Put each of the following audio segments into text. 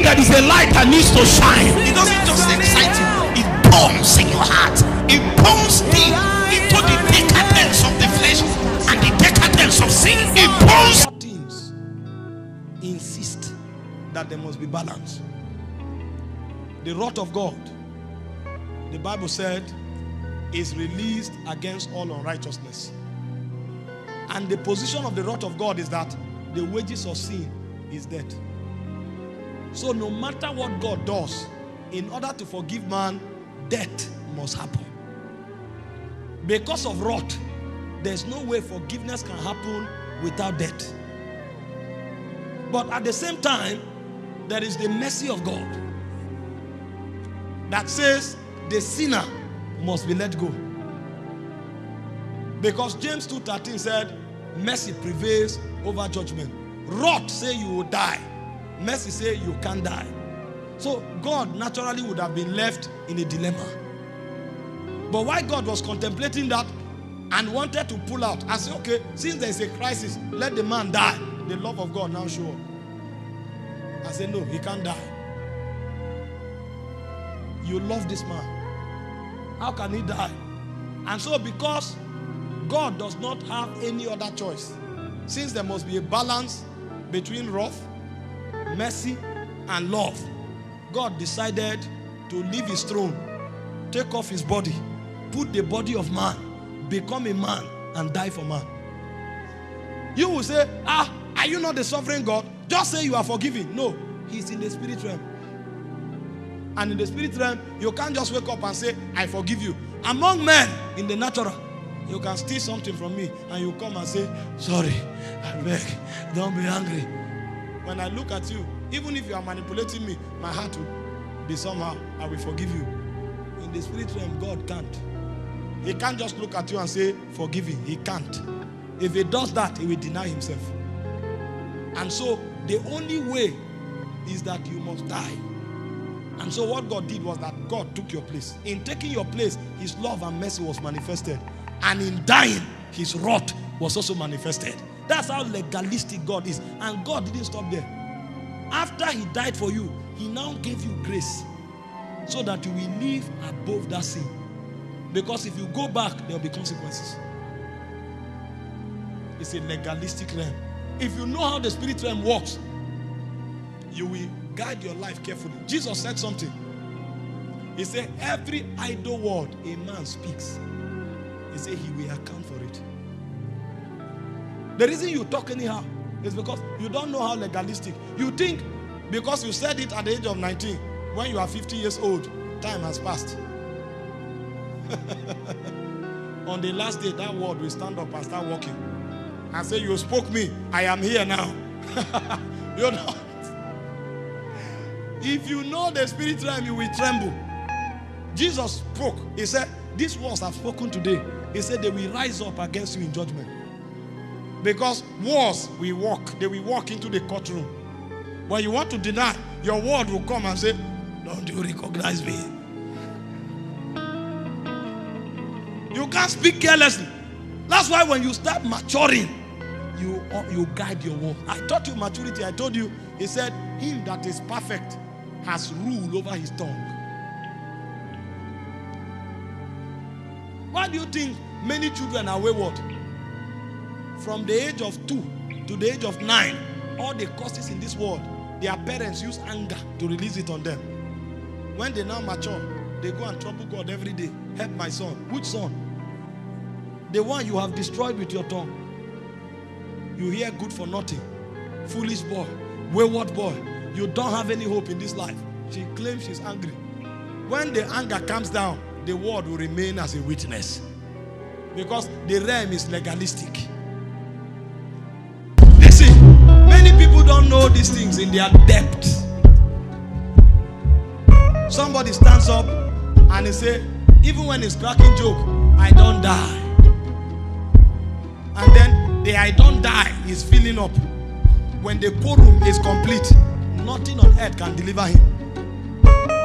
there is a light that needs to shine. It doesn't just excite you, it burns in your heart. It burns deep into the decadence of the flesh and the decadence of sin. It burns. Teams insist that there must be balance. The wrath of God, the Bible said, is released against all unrighteousness. And the position of the wrath of God is that the wages of sin is death. So no matter what God does, in order to forgive man, death must happen. Because of wrath, there's no way forgiveness can happen without death. But at the same time, there is the mercy of God that says the sinner must be let go. Because James 2:13 said, mercy prevails over judgment. Wrath say you will die. Mercy say you can't die. So God naturally would have been left in a dilemma. But why God was contemplating that and wanted to pull out, I said, okay, since there is a crisis, let the man die. The love of God now show up. I said, no, he can't die. You love this man. How can he die? And so because God does not have any other choice, since there must be a balance between wrath, mercy, and love, God decided to leave his throne, take off his body, put the body of man, become a man, and die for man. You will say, are you not the sovereign God? Just say you are forgiven. No, he's in the spirit realm. And in the spirit realm, you can't just wake up and say, I forgive you. Among men, in the natural, you can steal something from me and you come and say, sorry, I beg, don't be angry. When I look at you, even if you are manipulating me, my heart will be somehow, I will forgive you. In the spirit realm, God can't. He can't just look at you and say, forgive him. He can't. If he does that, he will deny himself. And so, the only way is that you must die. And so what God did was that God took your place. In taking your place, his love and mercy was manifested. And in dying, his wrath was also manifested. That's how legalistic God is. And God didn't stop there. After he died for you, he now gave you grace so that you will live above that sin. Because if you go back, there will be consequences. It's a legalistic realm. If you know how the spirit realm works, you will guide your life carefully. Jesus said something. He said, every idle word a man speaks, he said he will account for it. The reason you talk anyhow is because you don't know how legalistic. You think because you said it at the age of 19, when you are 50 years old, time has passed. On the last day, that word will stand up and start walking and say, you spoke me, I am here now. You know, if you know the spirit realm, you will tremble. Jesus spoke. He said, these words I've spoken today. He said they will rise up against you in judgment. Because wars will walk. They will walk into the courtroom. When you want to deny, your word will come and say, don't you recognize me? You can't speak carelessly. That's why when you start maturing, you guide your word. I taught you maturity. I told you, he said, him that is perfect has rule over his tongue. Why do you think many children are wayward? From the age of 2 to the age of 9, all the causes in this world, their parents use anger to release it on them. When they now mature, they go and trouble God every day. Help my son. Which son? The one you have destroyed with your tongue. You hear good for nothing. Foolish boy. Wayward boy. You don't have any hope in this life. She claims she's angry. When the anger comes down, the word will remain as a witness. Because the realm is legalistic. Listen, many people don't know these things in their depth. Somebody stands up and he say, even when he's cracking joke, I don't die. And then the I don't die is filling up. When the quorum is complete, nothing on earth can deliver him.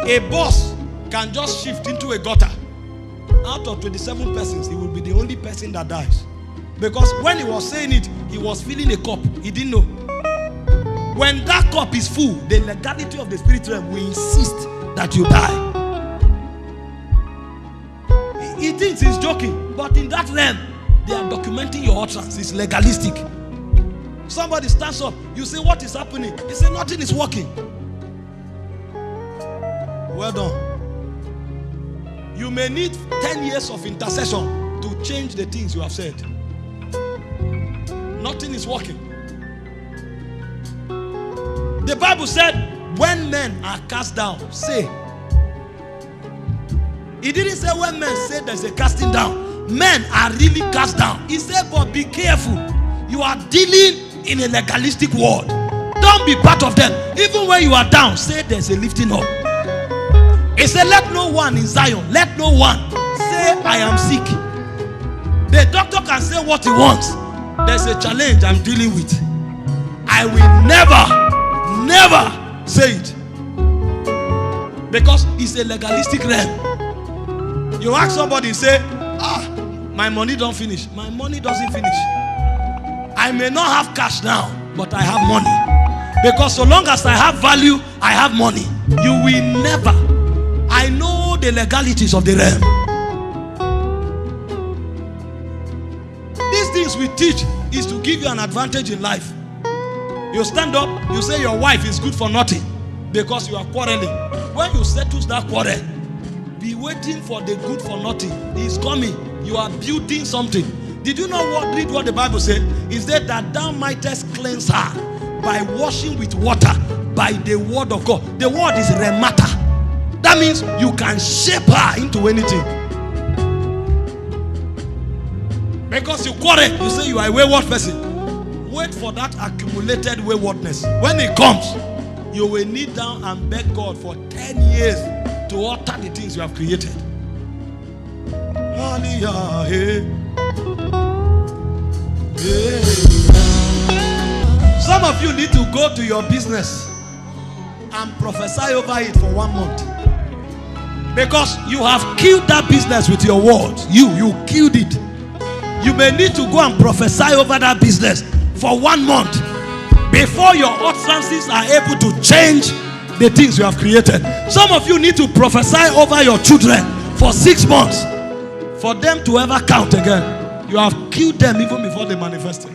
A boss can just shift into a gutter. Out of 27 persons, he will be the only person that dies. Because when he was saying it, he was filling a cup. He didn't know. When that cup is full, the legality of the spirit realm will insist that you die. He thinks he's joking, but in that realm, they are documenting your utterance. It's legalistic. Somebody stands up, you say, what is happening? He say, nothing is working. Well done. You may need 10 years of intercession to change the things you have said. Nothing is working. The Bible said, when men are cast down, say. He didn't say when men say there's a casting down. Men are really cast down. He said, but be careful. You are dealing in a legalistic world. Don't be part of them. Even when you are down, say there's a lifting up. He said, let no one in Zion, let no one say I am sick. The doctor can say what he wants. There's a challenge I'm dealing with. I will never say it. Because it's a legalistic realm. You ask somebody, say, my money don't finish. My money doesn't finish. I may not have cash now, but I have money. Because so long as I have value, I have money. You will never. I know the legalities of the realm. These things we teach is to give you an advantage in life. You stand up, you say your wife is good for nothing because you are quarreling. When you settle that quarrel, be waiting for the good for nothing. He's coming. You are building something. Did you know what? Read what the Bible said. It said that thou mightest cleanse her by washing with water, by the word of God. The word is remata. That means you can shape her into anything. Because you quarrel, you say you are a wayward person. Wait for that accumulated waywardness. When it comes, you will kneel down and beg God for 10 years to alter the things you have created. Some of you need to go to your business and prophesy over it for 1 month. Because you have killed that business with your words. You killed it. You may need to go and prophesy over that business for 1 month before your utterances are able to change the things you have created. Some of you need to prophesy over your children for 6 months for them to ever count again. You have killed them even before they manifested.